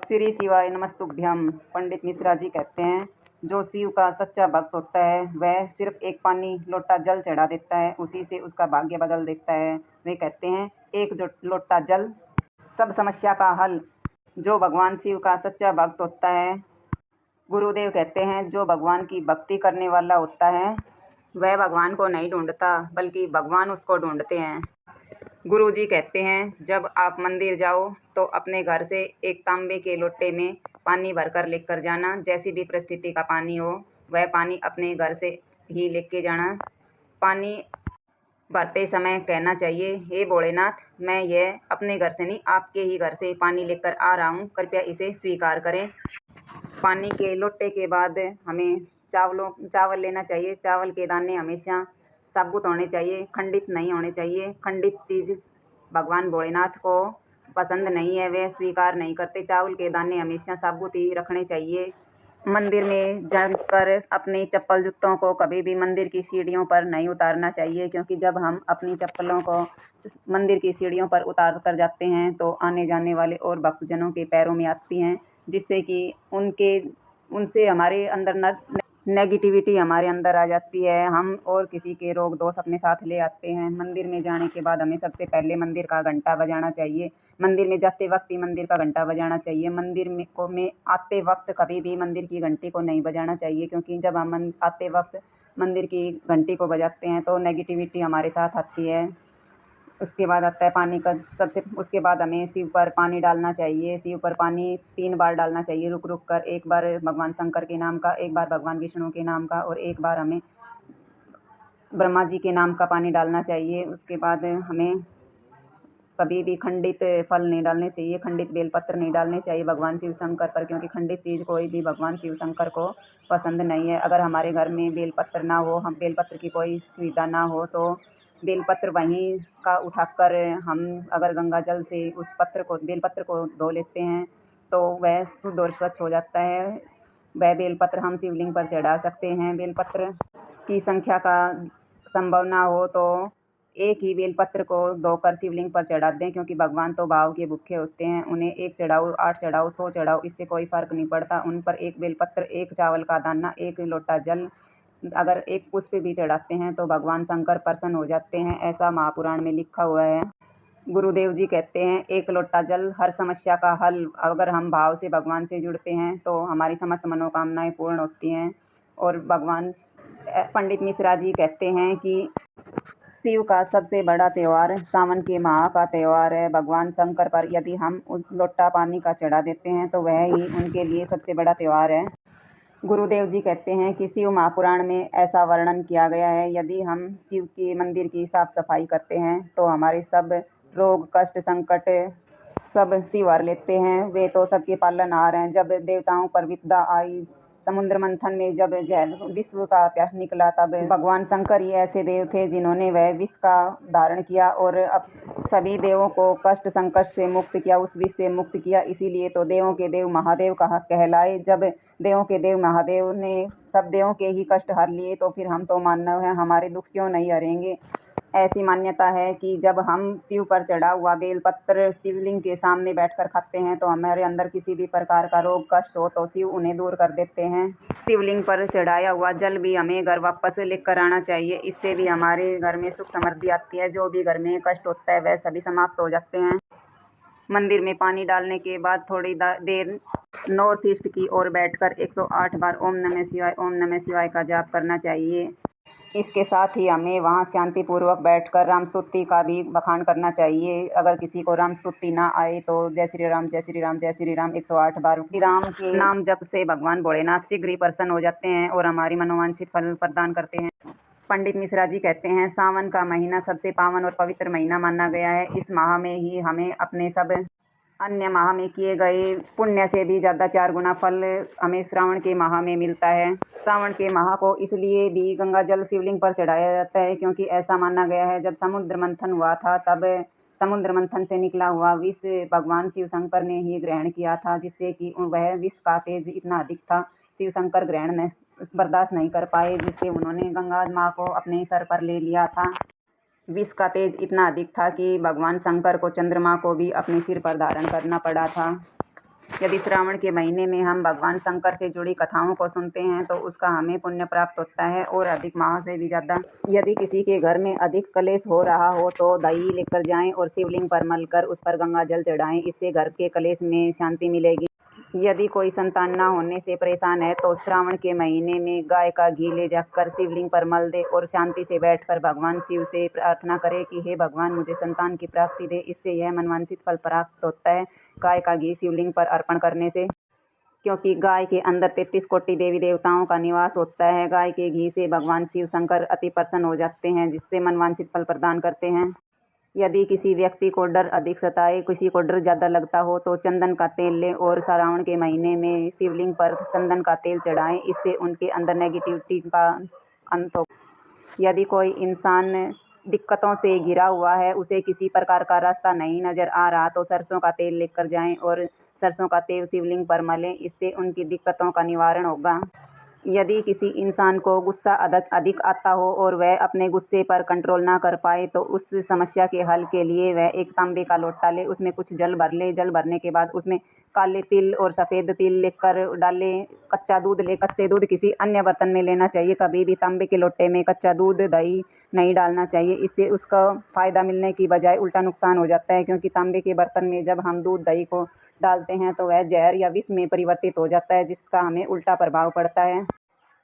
श्री शिवाय नमस्तुभ्यम। पंडित मिश्रा जी कहते हैं, जो शिव का सच्चा भक्त होता है वह सिर्फ एक पानी लोटा जल चढ़ा देता है, उसी से उसका भाग्य बदल देता है। वे कहते हैं, एक जो लोटा जल सब समस्या का हल। जो भगवान शिव का सच्चा भक्त होता है, गुरुदेव कहते हैं, जो भगवान की भक्ति करने वाला होता है वह भगवान को नहीं ढूंढता बल्कि भगवान उसको ढूंढते हैं। गुरु जी कहते हैं, जब आप मंदिर जाओ तो अपने घर से एक तांबे के लोटे में पानी भरकर लेकर जाना। जैसी भी परिस्थिति का पानी हो वह पानी अपने घर से ही लेके जाना। पानी भरते समय कहना चाहिए, हे भोलेनाथ, मैं यह अपने घर से नहीं आपके ही घर से पानी लेकर आ रहा हूँ, कृपया इसे स्वीकार करें। पानी के लोटे के बाद हमें चावल लेना चाहिए। चावल के दाने हमेशा साबुत होने चाहिए, खंडित नहीं होने चाहिए। खंडित चीज़ भगवान भोलेनाथ को पसंद नहीं है, वे स्वीकार नहीं करते। चावल के दाने हमेशा साबुत ही रखने चाहिए। मंदिर में जाकर अपने चप्पल जूतों को कभी भी मंदिर की सीढ़ियों पर नहीं उतारना चाहिए, क्योंकि जब हम अपनी चप्पलों को मंदिर की सीढ़ियों पर उतार कर जाते हैं तो आने जाने वाले और भक्तजनों के पैरों में आती हैं, जिससे कि उनसे हमारे अंदर नेगेटिविटी हमारे अंदर आ जाती है। हम और किसी के रोग दोष अपने साथ ले आते हैं। मंदिर में जाने के बाद हमें सबसे पहले मंदिर का घंटा बजाना चाहिए। मंदिर में जाते वक्त ही मंदिर का घंटा बजाना चाहिए। मंदिर में आते वक्त कभी भी मंदिर की घंटी को नहीं बजाना चाहिए, क्योंकि जब हम आते वक्त मंदिर की घंटी को बजाते हैं तो नेगेटिविटी हमारे साथ आती है। उसके बाद आता है पानी का उसके बाद हमें शिव पर पानी डालना चाहिए। शिव पर पानी 3 बार डालना चाहिए, रुक रुक कर। एक बार भगवान शंकर के नाम का, एक बार भगवान विष्णु के नाम का और एक बार हमें ब्रह्मा जी के नाम का पानी डालना चाहिए। उसके बाद हमें कभी भी खंडित फल नहीं डालने चाहिए, खंडित बेलपत्र नहीं डालने चाहिए भगवान शिव शंकर पर, क्योंकि खंडित चीज़ कोई भी भगवान शिव शंकर को पसंद नहीं है। अगर हमारे घर में बेलपत्र ना हो, हम बेलपत्र की कोई सुविधा ना हो, तो बेलपत्र वहीं का उठाकर हम अगर गंगा जल से उस बेलपत्र को धो लेते हैं तो वह शुद्ध और स्वच्छ हो जाता है। वह बेलपत्र हम शिवलिंग पर चढ़ा सकते हैं। बेलपत्र की संख्या का संभव ना हो तो एक ही बेलपत्र को धोकर शिवलिंग पर चढ़ा दें, क्योंकि भगवान तो भाव के भूखे होते हैं। उन्हें 1 चढ़ाओ, 8 चढ़ाओ, 100 चढ़ाओ, इससे कोई फ़र्क नहीं पड़ता। उन पर एक बेलपत्र, एक चावल का दाना, एक लोटा जल, अगर एक पुष्प भी चढ़ाते हैं तो भगवान शंकर प्रसन्न हो जाते हैं, ऐसा महापुराण में लिखा हुआ है। गुरुदेव जी कहते हैं, एक लोटा जल हर समस्या का हल। अगर हम भाव से भगवान से जुड़ते हैं तो हमारी समस्त मनोकामनाएं पूर्ण होती हैं। और पंडित मिश्रा जी कहते हैं कि शिव का सबसे बड़ा त्यौहार सावन के माह का त्यौहार है। भगवान शंकर पर यदि हम उस लोटा पानी का चढ़ा देते हैं तो वह ही उनके लिए सबसे बड़ा त्यौहार है। गुरुदेव जी कहते हैं कि शिव महापुराण में ऐसा वर्णन किया गया है, यदि हम शिव के मंदिर की साफ सफाई करते हैं तो हमारे सब रोग, कष्ट, संकट सब शिव हर लेते हैं। वे तो सबके पालनहार हैं। जब देवताओं पर विपदा आई, समुद्र मंथन में जब विश्व का प्यास निकला, तब भगवान शंकर ही ऐसे देव थे जिन्होंने वह विष का धारण किया और अब सभी देवों को कष्ट संकट से मुक्त किया, उस विष से मुक्त किया। इसीलिए तो देवों के देव महादेव कहलाए। जब देवों के देव महादेव ने सब देवों के ही कष्ट हर लिए, तो फिर हम तो मानव हैं, हमारे दुख क्यों नहीं हरेंगे। ऐसी मान्यता है कि जब हम शिव पर चढ़ा हुआ बेलपत्र शिवलिंग के सामने बैठकर खाते हैं तो हमारे अंदर किसी भी प्रकार का रोग कष्ट हो तो शिव उन्हें दूर कर देते हैं। शिवलिंग पर चढ़ाया हुआ जल भी हमें घर वापस लेकर आना चाहिए, इससे भी हमारे घर में सुख समृद्धि आती है। जो भी घर में कष्ट होता है वह सभी समाप्त हो जाते हैं। मंदिर में पानी डालने के बाद थोड़ी देर नॉर्थ ईस्ट की ओर बैठकर 108 बार ओम नमः शिवाय, ओम नमः शिवाय का जाप करना चाहिए। इसके साथ ही हमें वहाँ शांतिपूर्वक बैठकर राम स्तुति का भी बखान करना चाहिए। अगर किसी को राम स्तुति ना आए तो जय श्री राम, जय श्री राम, जय श्री राम 108 बार श्री राम के नाम जप से भगवान भोलेनाथ शीघ्र ही प्रसन्न हो जाते हैं और हमारी मनोवांछित फल प्रदान करते हैं। पंडित मिश्रा जी कहते हैं, सावन का महीना सबसे पावन और पवित्र महीना माना गया है। इस माह में ही हमें अपने सब अन्य माह में किए गए पुण्य से भी ज़्यादा 4 गुना फल हमें श्रावण के माह में मिलता है। श्रावण के माह को इसलिए भी गंगा जल शिवलिंग पर चढ़ाया जाता है, क्योंकि ऐसा माना गया है, जब समुद्र मंथन हुआ था तब समुद्र मंथन से निकला हुआ विष भगवान शिव शंकर ने ही ग्रहण किया था, जिससे कि वह विष का तेज इतना अधिक था, शिव शंकर ग्रहण बर्दाश्त नहीं कर पाए, जिससे उन्होंने गंगा माँ को अपने सर पर ले लिया था। विष का तेज इतना अधिक था कि भगवान शंकर को चंद्रमा को भी अपने सिर पर धारण करना पड़ा था। यदि श्रावण के महीने में हम भगवान शंकर से जुड़ी कथाओं को सुनते हैं तो उसका हमें पुण्य प्राप्त होता है और अधिक माह से भी ज़्यादा। यदि किसी के घर में अधिक क्लेश हो रहा हो तो दही लेकर जाएं और शिवलिंग पर मलकर उस पर गंगा जल चढ़ाएं। इससे घर के क्लेश में शांति मिलेगी। यदि कोई संतान न होने से परेशान है तो श्रावण के महीने में गाय का घी ले जाकर शिवलिंग पर मल दे और शांति से बैठकर भगवान शिव से प्रार्थना करे कि हे भगवान, मुझे संतान की प्राप्ति दे। इससे यह मनवांछित फल प्राप्त होता है गाय का घी शिवलिंग पर अर्पण करने से, क्योंकि गाय के अंदर 33 कोटि देवी देवताओं का निवास होता है। गाय के घी से भगवान शिव शंकर अति प्रसन्न हो जाते हैं, जिससे मनवांछित फल प्रदान करते हैं। यदि किसी व्यक्ति को डर अधिक सताए, किसी को डर ज़्यादा लगता हो तो चंदन का तेल लें और श्रावण के महीने में शिवलिंग पर चंदन का तेल चढ़ाएं। इससे उनके अंदर नेगेटिविटी का अंत हो। यदि कोई इंसान दिक्कतों से घिरा हुआ है, उसे किसी प्रकार का रास्ता नहीं नज़र आ रहा, तो सरसों का तेल लेकर जाएं और सरसों का तेल शिवलिंग पर मलें। इससे उनकी दिक्कतों का निवारण होगा। यदि किसी इंसान को गुस्सा अधिक आता हो और वह अपने गुस्से पर कंट्रोल ना कर पाए तो उस समस्या के हल के लिए वह एक तांबे का लोटा ले, उसमें कुछ जल भर ले। जल भरने के बाद उसमें काले तिल और सफ़ेद तिल लेकर डाले। कच्चा दूध ले, कच्चे दूध किसी अन्य बर्तन में लेना चाहिए। कभी भी तांबे के लोटे में कच्चा दूध, दही नहीं डालना चाहिए। इससे उसका फ़ायदा मिलने की बजाय उल्टा नुकसान हो जाता है, क्योंकि तांबे के बर्तन में जब हम दूध दही को डालते हैं तो वह जहर या विष में परिवर्तित हो जाता है, जिसका हमें उल्टा प्रभाव पड़ता है।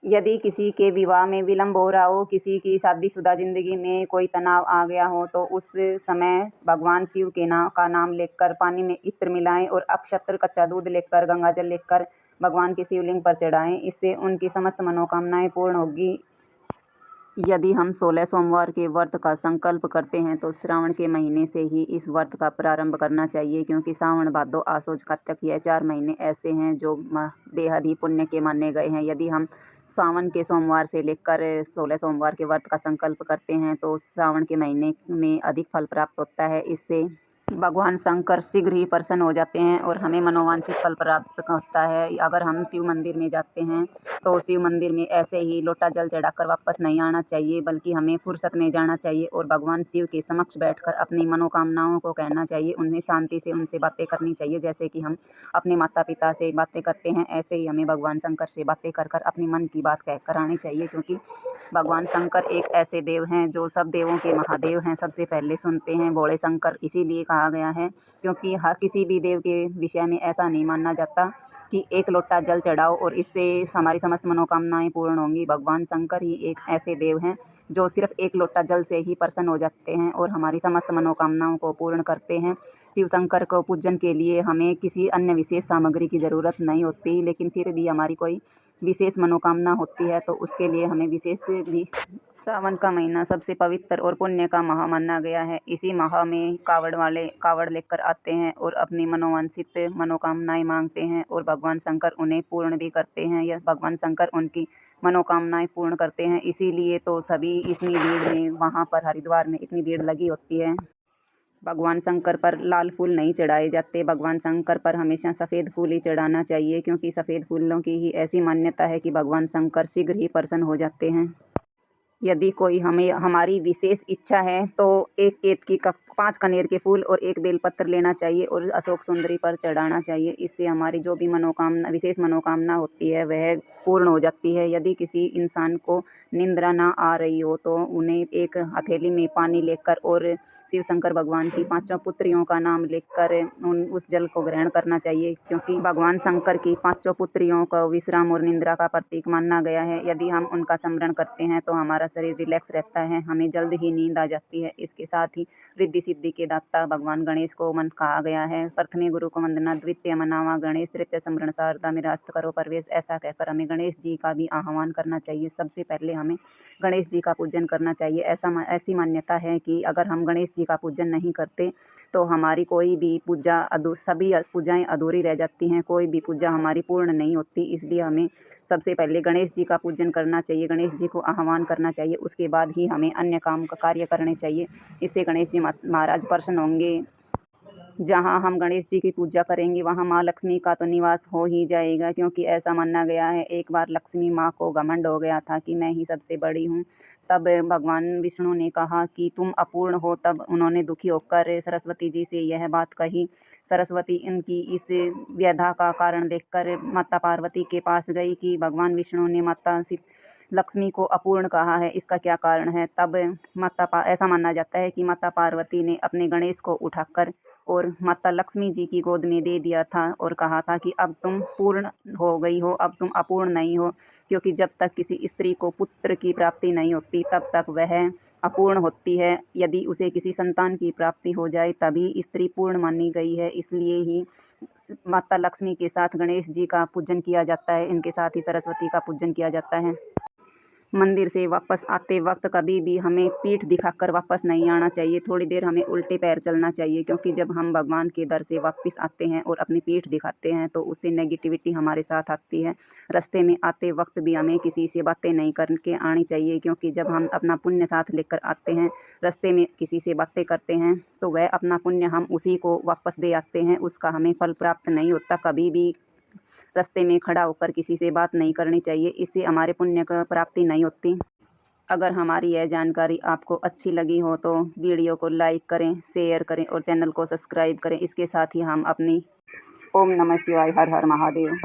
यदि किसी के विवाह में विलंब हो रहा हो, किसी की शादीशुदा जिंदगी में कोई तनाव आ गया हो, तो उस समय भगवान शिव के नाम लेकर पानी में इत्र मिलाएं और अक्षत्र, कच्चा दूध लेकर, गंगा जल लेकर भगवान की शिवलिंग पर चढ़ाएं। इससे उनकी समस्त मनोकामनाएं पूर्ण होगी। यदि हम 16 सोमवार के व्रत का संकल्प करते हैं तो श्रावण के महीने से ही इस व्रत का प्रारंभ करना चाहिए, क्योंकि सावन, भादो, आश्वयुज, कार्तिक यह 4 महीने ऐसे हैं जो बेहद ही पुण्य के माने गए हैं। यदि हम सावन के सोमवार से लेकर 16 सोमवार के व्रत का संकल्प करते हैं तो श्रावण के महीने में अधिक फल प्राप्त होता है। इससे भगवान शंकर शीघ्र ही प्रसन्न हो जाते हैं और हमें मनोवांछित फल प्राप्त होता है। अगर हम शिव मंदिर में जाते हैं तो शिव मंदिर में ऐसे ही लोटा जल चढ़ाकर वापस नहीं आना चाहिए, बल्कि हमें फुर्सत में जाना चाहिए और भगवान शिव के समक्ष बैठकर अपनी मनोकामनाओं को कहना चाहिए। उन्हें शांति से उनसे बातें करनी चाहिए। जैसे कि हम अपने माता पिता से बातें करते हैं, ऐसे ही हमें भगवान शंकर से बातें कर कर अपने मन की बात कहकर आनी चाहिए, क्योंकि भगवान शंकर एक ऐसे देव हैं जो सब देवों के महादेव हैं, सबसे पहले सुनते हैं। भोले शंकर इसीलिए कहा गया है क्योंकि हर किसी भी देव के विषय में ऐसा नहीं माना जाता कि एक लोटा जल चढ़ाओ और इससे हमारी समस्त मनोकामनाएं पूर्ण होंगी। भगवान शंकर ही एक ऐसे देव हैं जो सिर्फ एक लोटा जल से ही प्रसन्न हो जाते हैं और हमारी समस्त मनोकामनाओं को पूर्ण करते हैं। शिव शंकर को पूजन के लिए हमें किसी अन्य विशेष सामग्री की ज़रूरत नहीं होती, लेकिन फिर भी हमारी कोई विशेष मनोकामना होती है तो उसके लिए हमें विशेष भी। सावन का महीना सबसे पवित्र और पुण्य का माह माना गया है। इसी माह में कावड़ वाले कावड़ लेकर आते हैं और अपनी मनोवांछित मनोकामनाएं मांगते हैं और भगवान शंकर उन्हें पूर्ण भी करते हैं। यह भगवान शंकर उनकी मनोकामनाएं पूर्ण करते हैं। इसीलिए तो सभी इतनी भीड़ में वहाँ पर हरिद्वार में इतनी भीड़ लगी होती है। भगवान शंकर पर लाल फूल नहीं चढ़ाए जाते। भगवान शंकर पर हमेशा सफ़ेद फूल ही चढ़ाना चाहिए, क्योंकि सफ़ेद फूलों की ही ऐसी मान्यता है कि भगवान शंकर शीघ्र ही प्रसन्न हो जाते हैं। यदि कोई हमारी विशेष इच्छा है तो एक केतकी का 5 कनेर के फूल और एक बेलपत्र लेना चाहिए और अशोक सुंदरी पर चढ़ाना चाहिए। इससे हमारी जो भी मनोकामना, विशेष मनोकामना होती है वह पूर्ण हो जाती है। यदि किसी इंसान को निंद्रा ना आ रही हो तो उन्हें एक हथेली में पानी लेकर और शिव शंकर भगवान की 5 पुत्रियों का नाम लेकर उस जल को ग्रहण करना चाहिए, क्योंकि भगवान शंकर की 5 पुत्रियों को विश्राम और निंद्रा का प्रतीक माना गया है। यदि हम उनका स्मरण करते हैं तो हमारा शरीर रिलैक्स रहता है, हमें जल्द ही नींद आ जाती है। इसके साथ ही रिद्धि सिद्धि के दाता भगवान गणेश को मन कहा गया है। प्रथमे गुरु को वंदना, द्वितीय मनावा गणेश, तृतीय स्मरण शारदा, निरास्त करो प्रवेश। ऐसा कहकर हमें गणेश जी का भी आह्वान करना चाहिए। सबसे पहले हमें गणेश जी का पूजन करना चाहिए। ऐसी मान्यता है कि अगर हम गणेश जी का पूजन नहीं करते तो हमारी कोई भी पूजा सभी पूजाएं अधूरी रह जाती हैं, कोई भी पूजा हमारी पूर्ण नहीं होती। इसलिए हमें सबसे पहले गणेश जी का पूजन करना चाहिए, गणेश जी को आह्वान करना चाहिए। उसके बाद ही हमें अन्य कार्य करने चाहिए। इससे गणेश जी महाराज प्रसन्न होंगे। जहाँ हम गणेश जी की पूजा करेंगे वहाँ माँ लक्ष्मी का तो निवास हो ही जाएगा, क्योंकि ऐसा माना गया है। एक बार लक्ष्मी माँ को घमंड हो गया था कि मैं ही सबसे बड़ी हूँ। तब भगवान विष्णु ने कहा कि तुम अपूर्ण हो। तब उन्होंने दुखी होकर सरस्वती जी से यह बात कही। सरस्वती इनकी इस व्यथा का कारण देखकर माता पार्वती के पास गई कि भगवान विष्णु ने माता लक्ष्मी को अपूर्ण कहा है, इसका क्या कारण है। तब ऐसा माना जाता है कि माता पार्वती ने अपने गणेश को उठाकर और माता लक्ष्मी जी की गोद में दे दिया था और कहा था कि अब तुम पूर्ण हो गई हो, अब तुम अपूर्ण नहीं हो, क्योंकि जब तक किसी स्त्री को पुत्र की प्राप्ति नहीं होती तब तक वह अपूर्ण होती है। यदि उसे किसी संतान की प्राप्ति हो जाए तभी स्त्री पूर्ण मानी गई है। इसलिए ही माता लक्ष्मी के साथ गणेश जी का पूजन किया जाता है, इनके साथ ही सरस्वती का पूजन किया जाता है। मंदिर से वापस आते वक्त कभी भी हमें पीठ दिखाकर वापस नहीं आना चाहिए, थोड़ी देर हमें उल्टे पैर चलना चाहिए, क्योंकि जब हम भगवान के दर से वापस आते हैं और अपनी पीठ दिखाते हैं तो उससे नेगेटिविटी हमारे साथ आती है। रास्ते में आते वक्त भी हमें किसी से बातें नहीं करके आनी चाहिए, क्योंकि जब हम अपना पुण्य साथ लेकर आते हैं, रास्ते में किसी से बातें करते हैं तो वह अपना पुण्य हम उसी को वापस दे आते हैं, उसका हमें फल प्राप्त नहीं होता। कभी भी रास्ते में खड़ा होकर किसी से बात नहीं करनी चाहिए, इससे हमारे पुण्य की प्राप्ति नहीं होती। अगर हमारी यह जानकारी आपको अच्छी लगी हो तो वीडियो को लाइक करें, शेयर करें और चैनल को सब्सक्राइब करें। इसके साथ ही हम अपनी ओम नमः शिवाय, हर हर महादेव।